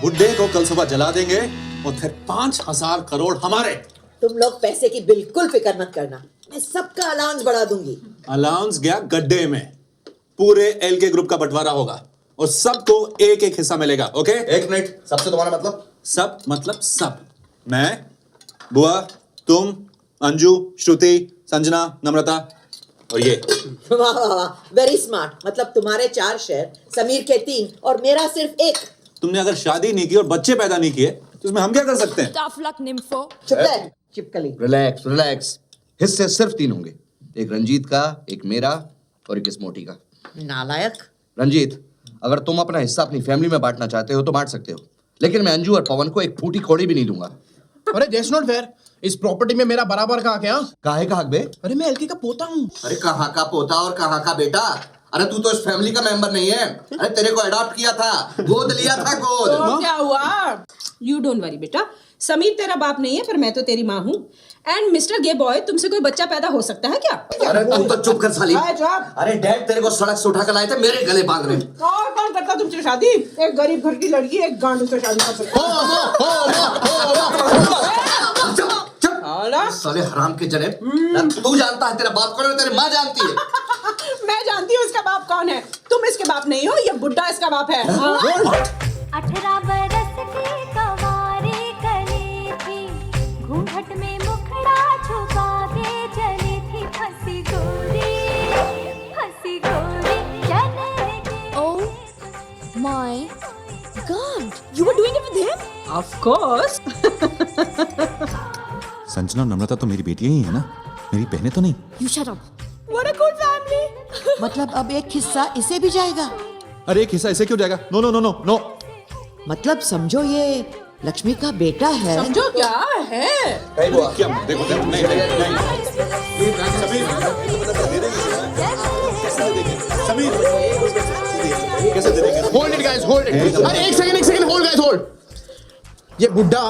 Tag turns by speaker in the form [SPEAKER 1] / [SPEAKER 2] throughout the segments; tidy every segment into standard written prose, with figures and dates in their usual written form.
[SPEAKER 1] बुड्ढे को कल सुबह जला देंगे और फिर 5,000 करोड़ हमारे।
[SPEAKER 2] तुम लोग पैसे की बिल्कुल फिक्र मत करना, मैं सबका अलाउंस बढ़ा दूंगी।
[SPEAKER 1] अलाउंस गया गड्ढे में, पूरे एल के ग्रुप का बंटवारा होगा और सबको एक एक हिस्सा मिलेगा। ओके?
[SPEAKER 3] एक मिनट, सबसे तुम्हारा मतलब?
[SPEAKER 1] सब मतलब सब। मैं, बुआ, तुम, अंजू, श्रुति, संजना, नम्रता और ये।
[SPEAKER 2] वाह वाह वाह, वेरी स्मार्ट। मतलब तुम्हारे 4 शेयर, समीर के 3 और मेरा सिर्फ 1।
[SPEAKER 1] तुमने अगर शादी नहीं की और बच्चे पैदा नहीं किए तो इसमें हम क्या कर सकते हैं?
[SPEAKER 4] Tough luck nympho.
[SPEAKER 2] चुप रह, चिपकली।
[SPEAKER 3] Relax relax. हिस्से सिर्फ 3 होंगे, एक रंजीत का, एक मेरा और एक इस मोटी का।
[SPEAKER 2] नालायक।
[SPEAKER 3] रंजीत, अगर तुम अपना हिस्सा अपनी फैमिली में बांटना चाहते हो तो बांट सकते हो, लेकिन मैं अंजू और पवन को एक फूटी कौड़ी भी नहीं दूंगा।
[SPEAKER 5] अरे दैट्स नॉट फेयर। इस प्रॉपर्टी में मेरा बराबर का हक है।
[SPEAKER 3] काहे का हक बे?
[SPEAKER 5] अरे मैं एलके का पोता हूँ।
[SPEAKER 3] अरे कहाँ का पोता और कहाँ का बेटा? अरे तू तो इस फैमिली का मेंबर नहीं है। अरे तेरे को अडॉप्ट किया था, गोद लिया था, गोद।
[SPEAKER 6] तो क्या हुआ? यू डोंट वरी बेटा, समीर तेरा बाप नहीं है पर मैं तो तेरी माँ हूँ। एंड मिस्टर गे बॉय, तुमसे कोई बच्चा पैदा हो सकता है क्या?
[SPEAKER 3] अरे तू तो चुप कर साली।
[SPEAKER 6] चुप।
[SPEAKER 3] अरे डैड तेरे को सड़क से उठा कर लाए थे मेरे गले बांधने।
[SPEAKER 6] और कौन करता तुमसे शादी? एक गरीब घर की लड़की एक गांडू से शादी कर सकती है।
[SPEAKER 3] साले हराम के जने। तू जानता है तेरा बाप कौन है, तेरी माँ जानती है।
[SPEAKER 6] मैं जानती हूँ इसका बाप कौन है। तुम इसके बाप नहीं हो, ये बुड्ढा इसका बाप है।
[SPEAKER 7] 18 बरस की कवारी कली थी, घूंघट में मुखड़ा छुपा के चली थी, हंसी गोरी चले के।
[SPEAKER 4] Oh my God! You were doing it with him?
[SPEAKER 6] Of course.
[SPEAKER 1] Sanjana और नम्रता तो मेरी बेटियां ही है ना, मेरी बहनें तो नहीं।
[SPEAKER 4] You shut up.
[SPEAKER 6] What a good family.
[SPEAKER 2] मतलब अब एक हिस्सा इसे भी जाएगा?
[SPEAKER 1] अरे एक हिस्सा इसे क्यों जाएगा? No no no no no.
[SPEAKER 2] मतलब समझो ये लक्ष्मी का बेटा है।
[SPEAKER 6] समझो क्या है?
[SPEAKER 1] क्या? देखो देखो, नहीं नहीं नहीं। कैसे दे देंगे?
[SPEAKER 5] Hold it guys, hold it. अरे एक सेकंड, होल्ड गाइस, होल्ड। ये बुड्ढा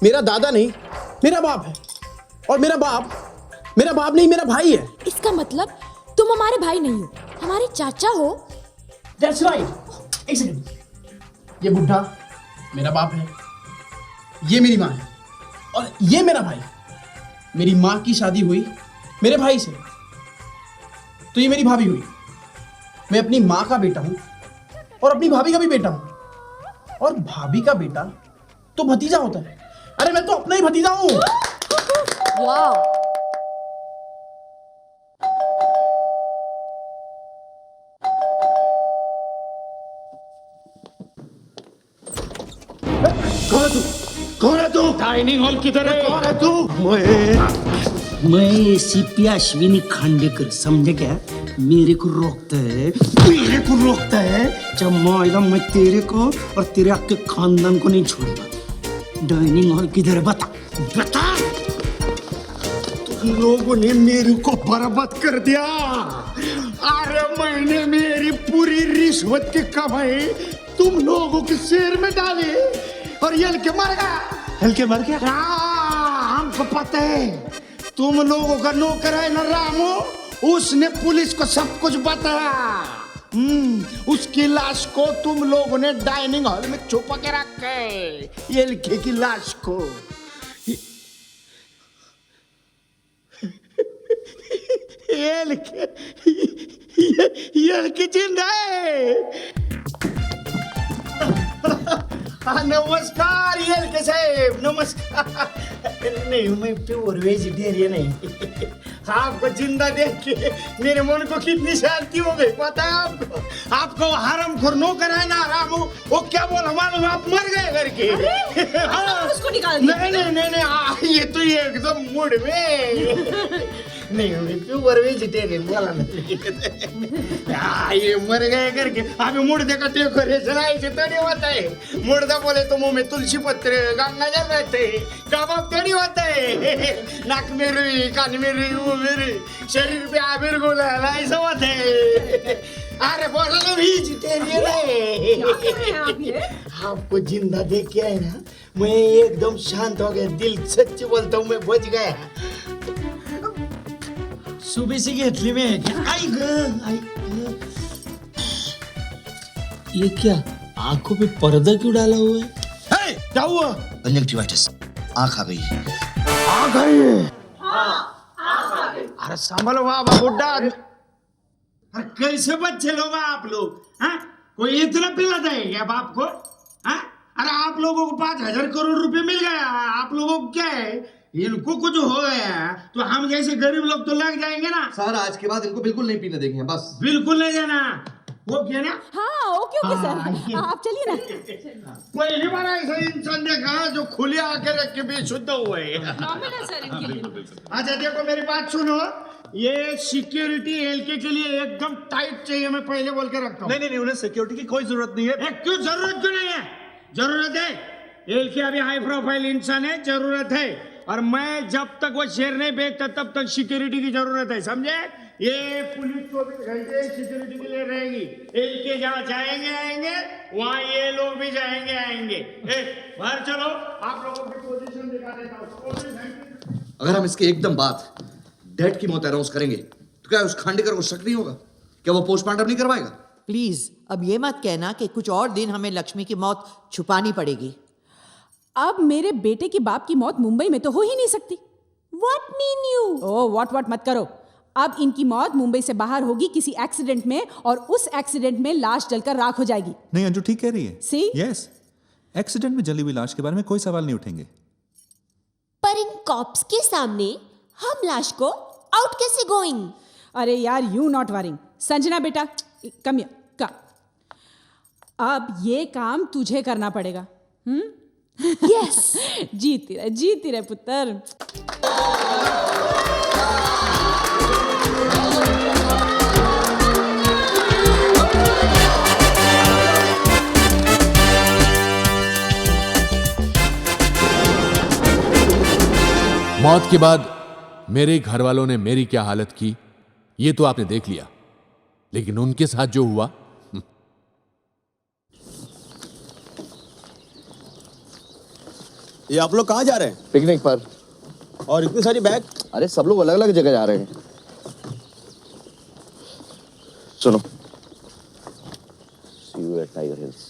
[SPEAKER 5] मेरा दादा नहीं, मेरा बाप है। और मेरा बाप नहीं, मेरा भाई है।
[SPEAKER 4] इसका मतलब तुम हमारे भाई नहीं हो, हमारे चाचा हो।
[SPEAKER 5] That's right. एक सेकंड, ये बुड्ढा मेरा बाप है, ये मेरी माँ है और ये मेरा भाई। मेरी माँ की शादी हुई मेरे भाई से, तो ये मेरी भाभी हुई। मैं अपनी माँ का बेटा हूँ और अपनी भाभी का भी बेटा हूँ, और भाभी का बेटा तो भतीजा होता है। अरे मैं तो अपना ही भतीजा हूँ।
[SPEAKER 4] Wow.
[SPEAKER 5] कौन है तू? डाइनिंग हॉल किधर है? कौन है तू?
[SPEAKER 8] मैं एसीपी अश्विनी खांडेकर, समझे क्या? मेरे को रोकता है जब मैं तेरे को और तेरे आपके खानदान को नहीं छोड़ूंगा। डाइनिंग हॉल किधर है? बता। तुम लोगों ने मेरे को बर्बाद कर दिया। अरे मैंने मेरी पूरी रिश्वत की कमाई तुम लोगों के शेर में डाली और ये हल्के मर गया। हाँ, हमको पता है तुम लोगों का नौकर है ना रामू, उसने पुलिस को सब कुछ बताया। उसकी लाश को तुम लोगों ने डाइनिंग हॉल में छुपा के रखा है। ये लड़के की लाश को ये लड़की जिंदा है। नमस्कार ये साहब, नमस्कार। नहीं, मैं प्योर वेजिटेरियन है। आपको जिंदा देख के मेरे मन को कितनी शांति हो गई, पता है आपको? आपको हरामखोर नौकर है ना रामू, वो क्या बोला मालूम? आप मर गए करके। हाँ,
[SPEAKER 6] उसको निकाल दिया।
[SPEAKER 8] नहीं, ये तो ये एकदम मूड में। नहीं, मैं प्योर वेजिटेरियन बोला ना। ये मर गए करके अभी मुर्दे का डेकोरेशन ऐसे तो नहीं होता है। मुर्दा बोले तो मुंह में तुलसी पत्र गंगा जल रहते, कबाब तो नहीं होता है। नाक में रुई, कान में रुई, मुंह में रुई, शरीर पे आबिर गोला ऐसा होता है। अरे बोला वेजिटेरियन है। आपको जिंदा देख के है ना, मैं एकदम शांत हो गया। दिल सच्ची बोलता हूँ, मैं बच गया। सुबह से घेतली में क्या? ये क्या आंखों पे पर्दा क्यों डाला हुआ है?
[SPEAKER 3] क्या हुआ? कंजक्टिवाइटिस, आंख आ गई।
[SPEAKER 8] आ गई। अरे संभलो बाबा बुड्ढा। अरे कैसे बच्चे लोग हैं आप लोग? हैं? कोई इतना पिलाता है क्या बाप को? हैं? अरे आप लोगों को 5,000 करोड़ रुपए मिल गया, आप लोगों को क्या है? इनको कुछ हो गया तो हम जैसे गरीब लोग तो लग जाएंगे ना।
[SPEAKER 3] सर आज के बाद इनको बिल्कुल नहीं पीने देंगे, बस
[SPEAKER 8] बिल्कुल नहीं देना। वो क्या ना?
[SPEAKER 4] हाँ ओके ओके सर, आप चलिए ना।
[SPEAKER 8] पहली बार ऐसा इंसान देखा जो खुले आके रख के भी शुद्ध हुए।
[SPEAKER 6] नॉर्मल है सर इनके लिए।
[SPEAKER 8] अच्छा देखो मेरी बात सुनो, ये सिक्योरिटी एलके के लिए एकदम टाइट चाहिए, मैं पहले बोल के रखता हूँ।
[SPEAKER 1] नहीं, उन्हें सिक्योरिटी की कोई जरूरत नहीं है।
[SPEAKER 8] क्यों जरूरत क्यों नहीं है? जरूरत है। एलके अभी हाई प्रोफाइल इंसान है, जरूरत है। और मैं जब तक वो शेयर नहीं बेचता तब तक सिक्योरिटी की जरूरत है, समझे? ये पुलिस 24 घंटे सिक्योरिटी के लिए रहेगी। एलके जहाँ जाएंगे आएंगे वहाँ ये लोग भी जाएंगे आएंगे। बाहर चलो, आप लोगों की पोजीशन दिखा देता हूँ।
[SPEAKER 3] अगर हम इसके एकदम बाद डेड की मौत अनाउंस करेंगे तो क्या उस खांडेकर को शक नहीं होगा? क्या वो पोस्टमार्टम नहीं करवाएगा?
[SPEAKER 2] प्लीज अब ये मत कहना कि कुछ और दिन हमें लक्ष्मी की मौत छुपानी पड़ेगी।
[SPEAKER 6] अब मेरे बेटे की बाप की मौत मुंबई में तो हो ही नहीं सकती।
[SPEAKER 4] What mean you?
[SPEAKER 6] Oh what मत करो। अब इनकी मौत मुंबई से बाहर होगी किसी एक्सीडेंट में, और उस एक्सीडेंट में लाश जलकर राख हो जाएगी।
[SPEAKER 1] नहीं अंजू ठीक कह रही है।
[SPEAKER 6] See?
[SPEAKER 1] यस, एक्सीडेंट में जली हुई लाश के बारे में कोई सवाल नहीं उठेंगे।
[SPEAKER 4] पर इन कॉप्स के सामने हम लाश को आउट कैसे गोइंग?
[SPEAKER 6] अरे यार यू नॉट वरिंग। संजना बेटा कम हियर, कम। अब ये काम तुझे करना पड़ेगा।
[SPEAKER 4] Yes.
[SPEAKER 6] जीती रहे पुत्र।
[SPEAKER 9] मौत के बाद मेरे घर वालों ने मेरी क्या हालत की ये तो आपने देख लिया, लेकिन उनके साथ जो हुआ।
[SPEAKER 10] ये आप लोग कहाँ जा रहे हैं?
[SPEAKER 3] पिकनिक पर।
[SPEAKER 10] और इतनी सारी बैग?
[SPEAKER 3] अरे सब लोग अलग अलग जगह जा रहे हैं। सुनो, See you at Tiger Hills.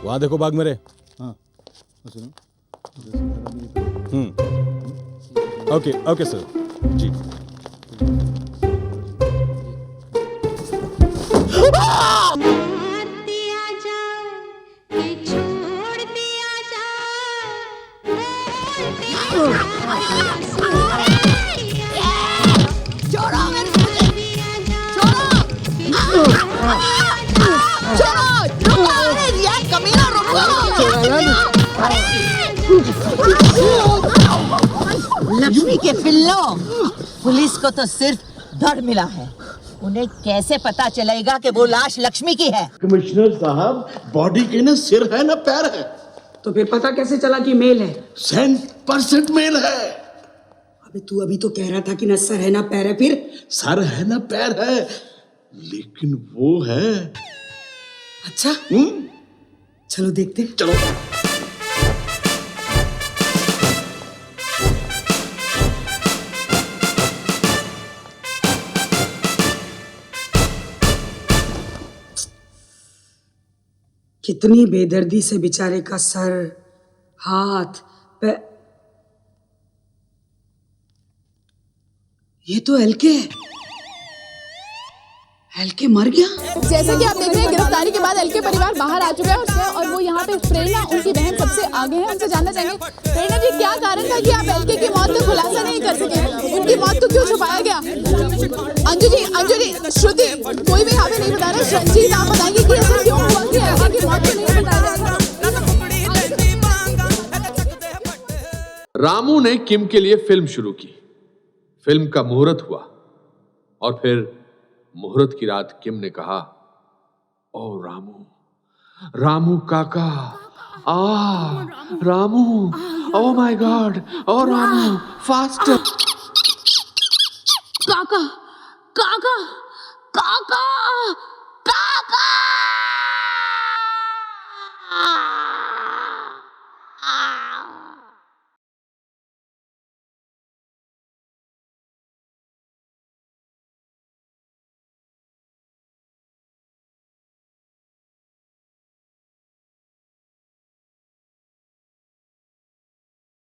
[SPEAKER 10] वहाँ देखो बाग मेरे। हाँ ओके ओके सर जी।
[SPEAKER 2] लक्ष्मी के पिल्लों, पुलिस को तो सिर्फ धड़ मिला है, उन्हें कैसे पता चलेगा कि वो लाश लक्ष्मी की है?
[SPEAKER 8] कमिश्नर साहब, बॉडी के ना सिर है ना पैर है।
[SPEAKER 11] तो फिर पता कैसे चला कि मेल है?
[SPEAKER 8] 100% मेल है।
[SPEAKER 11] अबे तू अभी तो कह रहा था कि ना सर है ना पैर है, फिर
[SPEAKER 8] सर है ना पैर है, लेकिन वो है।
[SPEAKER 11] अच्छा चलो देखते हैं।
[SPEAKER 8] चलो।
[SPEAKER 11] कितनी बेदर्दी से बेचारे का सर, हाथ, पैर। ये तो एलके एलके मर गया।
[SPEAKER 12] जैसा कि आप देख रहे हैं, गिरफ्तारी के बाद एलके परिवार बाहर आ चुका है और वो यहाँ पे प्रेरणा उनकी बहन सबसे आगे है। उनसे जानना चाहेंगे, प्रेरणा जी क्या कारण था कि आप एलके की मौत का खुलासा नहीं कर सके? उनकी मौत को क्यों छुपाया गया? अंजू जी, श्रुति, कोई भी यहाँ पे नहीं बता रहा। रंजीत, आप बताएंगे कि ऐसा क्यों हुआ कि एलके की मौत को नहीं बताया जा रहा?
[SPEAKER 9] रामू ने किम के लिए फिल्म शुरू की। फिल्म का मुहूर्त हुआ और फिर मुहूर्त की रात किम ने कहा, ओ रामू काका, रामू, ओ माय गॉड, ओ रामू, फास्टर।
[SPEAKER 12] काका, काका, काका।